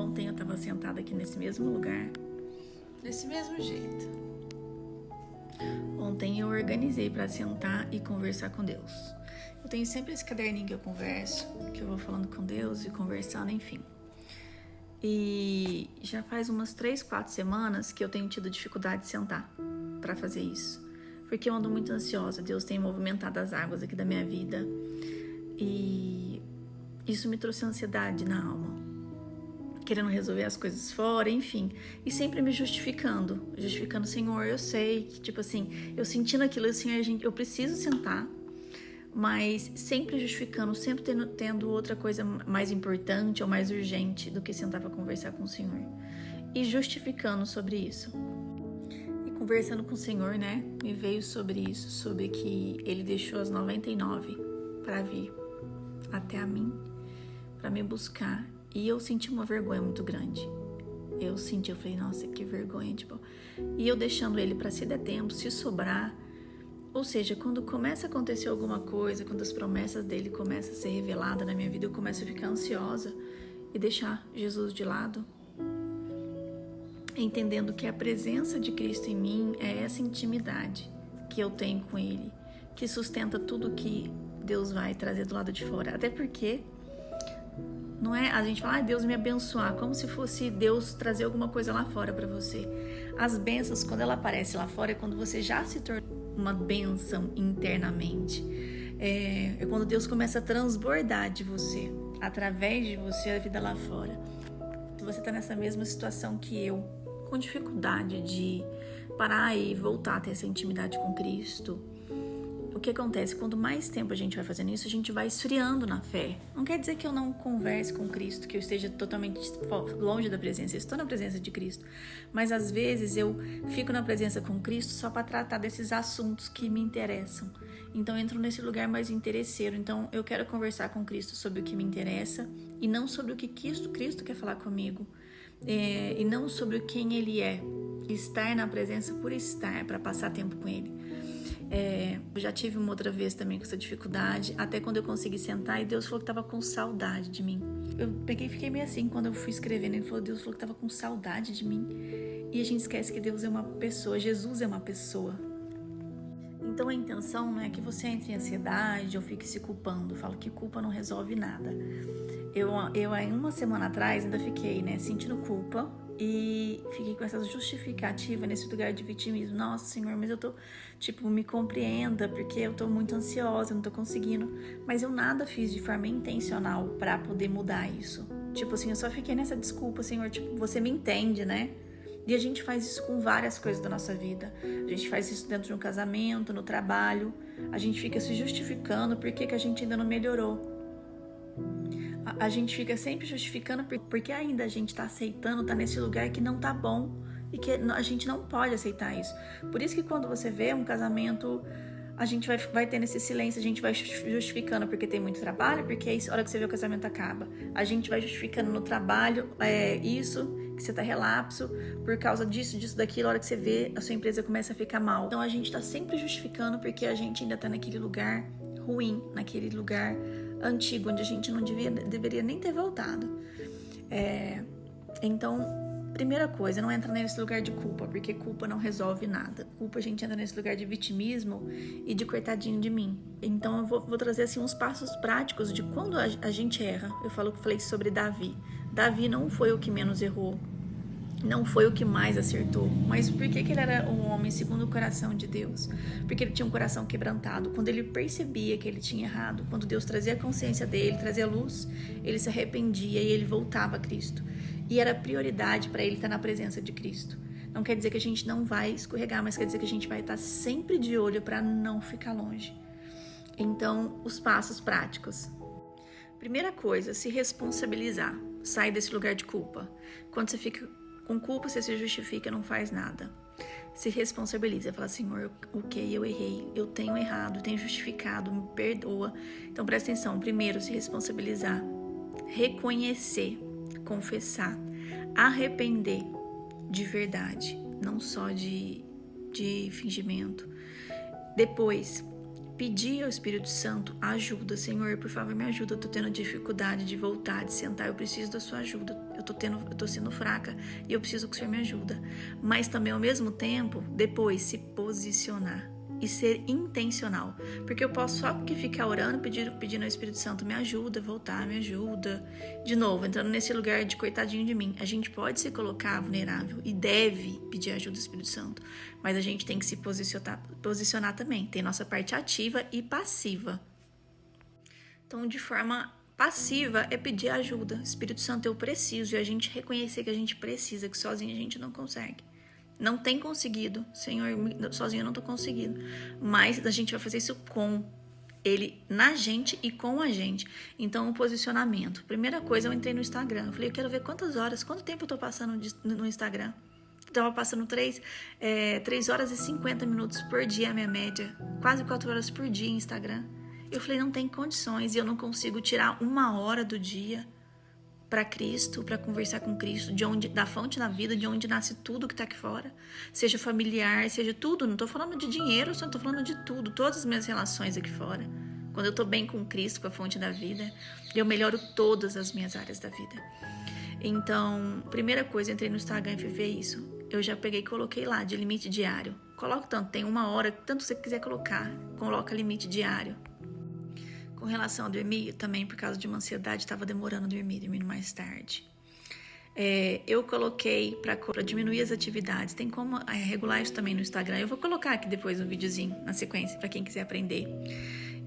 Ontem eu estava sentada aqui nesse mesmo lugar, desse mesmo jeito. Ontem eu organizei para sentar e conversar com Deus. Eu tenho sempre esse caderninho que eu converso, que eu vou falando com Deus e conversando, enfim. E já faz umas 3, 4 semanas que eu tenho tido dificuldade de sentar para fazer isso. Porque eu ando muito ansiosa, Deus tem movimentado as águas aqui da minha vida. E isso me trouxe ansiedade na alma. Querendo resolver as coisas fora, enfim. E sempre me justificando, Senhor, eu sei que, tipo assim, eu sentindo aquilo assim, eu preciso sentar. Mas sempre justificando, sempre tendo outra coisa mais importante ou mais urgente do que sentar para conversar com o Senhor. E justificando sobre isso. E conversando com o Senhor, né, me veio sobre isso, sobre que Ele deixou as 99 para vir até a mim, para me buscar. E eu senti uma vergonha muito grande. Eu falei, nossa, que vergonha, tipo. E eu deixando Ele para se der tempo, se sobrar. Ou seja, quando começa a acontecer alguma coisa, quando as promessas dele começam a ser reveladas na minha vida, eu começo a ficar ansiosa e deixar Jesus de lado. Entendendo que a presença de Cristo em mim é essa intimidade que eu tenho com Ele, que sustenta tudo que Deus vai trazer do lado de fora. Até porque não é a gente fala, Deus me abençoar, como se fosse Deus trazer alguma coisa lá fora para você. As bênçãos, quando ela aparece lá fora, é quando você já se tornou uma bênção internamente. É quando Deus começa a transbordar de você, através de você, a vida lá fora. Se você está nessa mesma situação que eu, com dificuldade de parar e voltar a ter essa intimidade com Cristo, o que acontece? Quanto mais tempo a gente vai fazendo isso, a gente vai esfriando na fé. Não quer dizer que eu não converse com Cristo, que eu esteja totalmente longe da presença. Eu estou na presença de Cristo. Mas às vezes eu fico na presença com Cristo só para tratar desses assuntos que me interessam. Então eu entro nesse lugar mais interesseiro. Então eu quero conversar com Cristo sobre o que me interessa e não sobre o que Cristo quer falar comigo. E não sobre quem Ele é. Estar na presença por estar, para passar tempo com Ele. Eu já tive uma outra vez também com essa dificuldade, até quando eu consegui sentar e Deus falou que estava com saudade de mim. Eu peguei e fiquei meio assim quando eu fui escrevendo. Deus falou que estava com saudade de mim. E a gente esquece que Deus é uma pessoa, Jesus é uma pessoa. Então a intenção não é que você entre em ansiedade ou fique se culpando. Eu falo que culpa não resolve nada. Eu uma semana atrás ainda fiquei, sentindo culpa. E fiquei com essa justificativa nesse lugar de vitimismo. Nossa, Senhor, mas eu tô, me compreenda, porque eu tô muito ansiosa, eu não tô conseguindo. Mas eu nada fiz de forma intencional pra poder mudar isso. Eu só fiquei nessa desculpa, Senhor, você me entende, né? E a gente faz isso com várias coisas da nossa vida. A gente faz isso dentro de um casamento, no trabalho. A gente fica se justificando porque a gente ainda não melhorou. A gente fica sempre justificando porque ainda a gente tá aceitando, tá nesse lugar que não tá bom e que a gente não pode aceitar isso. Por isso que quando você vê um casamento, a gente vai ter nesse silêncio, a gente vai justificando porque tem muito trabalho, porque é isso, a hora que você vê o casamento acaba. A gente vai justificando no trabalho, isso, que você tá relapso, por causa disso, daquilo, a hora que você vê, a sua empresa começa a ficar mal. Então a gente tá sempre justificando porque a gente ainda tá naquele lugar ruim, naquele lugar antigo, onde a gente não deveria nem ter voltado. Então, primeira coisa, não entra nesse lugar de culpa, porque culpa não resolve nada. Culpa, a gente entra nesse lugar de vitimismo e de coitadinho de mim. Então eu vou trazer assim uns passos práticos de quando a gente erra. Eu falei sobre Davi. Davi não foi o que menos errou, não foi o que mais acertou. Mas por que ele era um homem segundo o coração de Deus? Porque ele tinha um coração quebrantado. Quando ele percebia que ele tinha errado, quando Deus trazia a consciência dele, trazia a luz, ele se arrependia e ele voltava a Cristo. E era prioridade para ele estar na presença de Cristo. Não quer dizer que a gente não vai escorregar, mas quer dizer que a gente vai estar sempre de olho para não ficar longe. Então, os passos práticos. Primeira coisa, se responsabilizar. Sai desse lugar de culpa. Quando você fica com culpa, você se justifica, não faz nada. Se responsabiliza, fala, Senhor, ok, eu errei, eu tenho errado, eu tenho justificado, me perdoa. Então presta atenção, primeiro se responsabilizar, reconhecer, confessar, arrepender de verdade, não só de fingimento. Depois, pedir ao Espírito Santo ajuda. Senhor, por favor, me ajuda. Eu tô tendo dificuldade de voltar, de sentar. Eu preciso da sua ajuda. Eu tô sendo fraca e eu preciso que o Senhor me ajuda. Mas também, ao mesmo tempo, depois se posicionar e ser intencional. Porque eu posso só ficar orando, pedindo ao Espírito Santo, me ajuda, voltar, me ajuda. De novo, entrando nesse lugar de coitadinho de mim. A gente pode se colocar vulnerável e deve pedir ajuda do Espírito Santo. Mas a gente tem que se posicionar também. Tem nossa parte ativa e passiva. Então, de forma passiva é pedir ajuda. Espírito Santo, eu preciso. E a gente reconhecer que a gente precisa, que sozinho a gente não consegue. Não tem conseguido, Senhor, sozinho eu não tô conseguindo. Mas a gente vai fazer isso com Ele, na gente e com a gente. Então, o posicionamento. Primeira coisa, eu entrei no Instagram. Eu falei, eu quero ver quantas horas, quanto tempo eu tô passando no Instagram. Eu tava passando 3 horas e 50 minutos por dia, a minha média. Quase 4 horas por dia em Instagram. Eu falei, não tem condições e eu não consigo tirar 1 hora do dia para Cristo, para conversar com Cristo, da fonte da vida, de onde nasce tudo que tá aqui fora, seja familiar, seja tudo, não tô falando de dinheiro, só tô falando de tudo, todas as minhas relações aqui fora. Quando eu tô bem com Cristo, com a fonte da vida, eu melhoro todas as minhas áreas da vida. Então, primeira coisa, eu entrei no Instagram e fui ver isso. Eu já peguei e coloquei lá, de limite diário. Coloca tanto, tem 1 hora, tanto você quiser colocar, coloca limite diário. Com relação a dormir, também por causa de uma ansiedade, estava demorando a dormindo mais tarde. Eu coloquei para diminuir as atividades. Tem como regular isso também no Instagram. Eu vou colocar aqui depois um videozinho na sequência, para quem quiser aprender.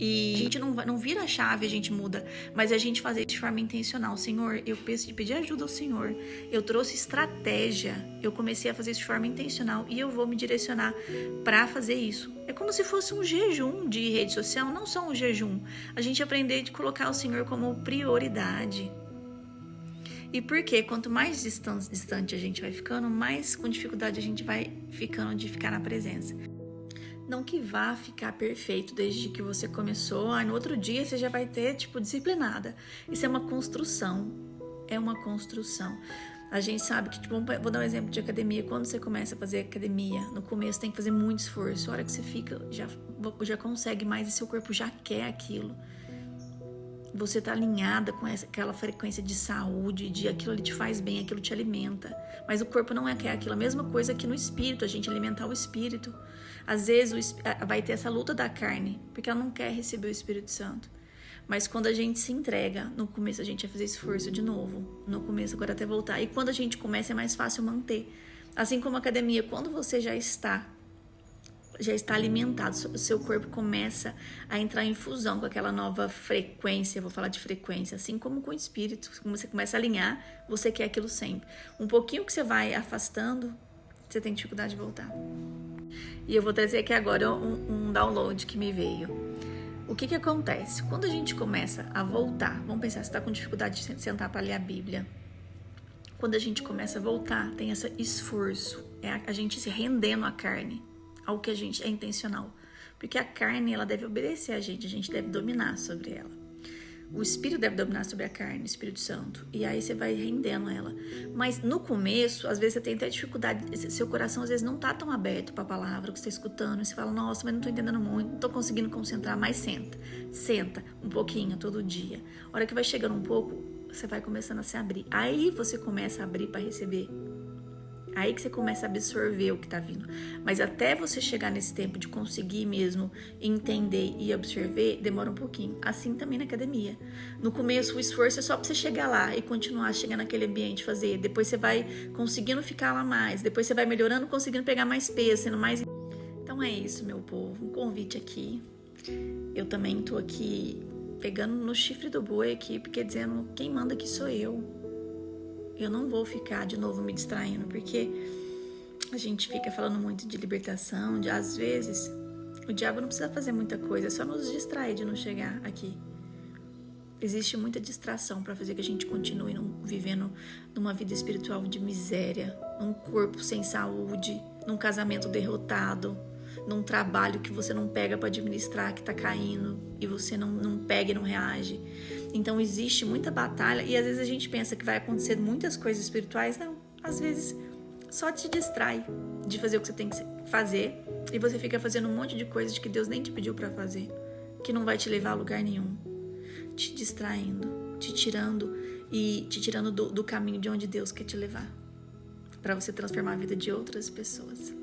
E a gente não vira a chave, a gente muda, mas a gente fazer de forma intencional. Senhor, eu penso de pedir ajuda ao Senhor. Eu trouxe estratégia. Eu comecei a fazer isso de forma intencional e eu vou me direcionar para fazer isso. É como se fosse um jejum de rede social, não só um jejum. A gente aprender de colocar o Senhor como prioridade. E por quê? Quanto mais distante a gente vai ficando, mais com dificuldade a gente vai ficando de ficar na presença. Não que vá ficar perfeito desde que você começou, no outro dia você já vai ter, disciplinada. Isso é uma construção. É uma construção. A gente sabe que, vou dar um exemplo de academia. Quando você começa a fazer academia, no começo tem que fazer muito esforço. A hora que você fica, já consegue mais e seu corpo já quer aquilo. Você tá alinhada com aquela frequência de saúde, de aquilo ali te faz bem, aquilo te alimenta. Mas o corpo não quer aquilo. A mesma coisa que no espírito, a gente alimentar o espírito. Às vezes vai ter essa luta da carne, porque ela não quer receber o Espírito Santo. Mas quando a gente se entrega, no começo a gente vai fazer esforço de novo. No começo, agora até voltar. E quando a gente começa é mais fácil manter. Assim como a academia, quando você já está alimentado, o seu corpo começa a entrar em fusão com aquela nova frequência, eu vou falar de frequência, assim como com o espírito, como você começa a alinhar, você quer aquilo sempre. Um pouquinho que você vai afastando, você tem dificuldade de voltar. E eu vou trazer aqui agora um download que me veio. O que acontece? Quando a gente começa a voltar, vamos pensar, você está com dificuldade de sentar para ler a Bíblia. Quando a gente começa a voltar, tem esse esforço, a gente se rendendo à carne, ao que a gente é intencional. Porque a carne, ela deve obedecer a gente deve dominar sobre ela. O Espírito deve dominar sobre a carne, o Espírito Santo. E aí você vai rendendo ela. Mas no começo, às vezes você tem até dificuldade, seu coração às vezes não tá tão aberto para a palavra que você está escutando. E você fala, nossa, mas não tô entendendo muito, não tô conseguindo concentrar. Mas senta um pouquinho todo dia. A hora que vai chegando um pouco, você vai começando a se abrir. Aí você começa a abrir para receber. Aí que você começa a absorver o que tá vindo. Mas até você chegar nesse tempo de conseguir mesmo entender e absorver, demora um pouquinho. Assim também na academia. No começo, o esforço é só pra você chegar lá e continuar chegando naquele ambiente, fazer. Depois você vai conseguindo ficar lá mais. Depois você vai melhorando, conseguindo pegar mais peso, sendo mais... Então é isso, meu povo. Um convite aqui. Eu também tô aqui pegando no chifre do boi aqui, porque dizendo, quem manda aqui sou eu. Eu não vou ficar de novo me distraindo, porque a gente fica falando muito de libertação, às vezes o diabo não precisa fazer muita coisa, é só nos distrair de não chegar aqui. Existe muita distração para fazer que a gente continue vivendo numa vida espiritual de miséria, num corpo sem saúde, num casamento derrotado, num trabalho que você não pega para administrar, que tá caindo, e você não pega e não reage. Então existe muita batalha, e às vezes a gente pensa que vai acontecer muitas coisas espirituais. Não, às vezes só te distrai de fazer o que você tem que fazer e você fica fazendo um monte de coisas que Deus nem te pediu para fazer, que não vai te levar a lugar nenhum, te distraindo, te tirando do caminho de onde Deus quer te levar, para você transformar a vida de outras pessoas.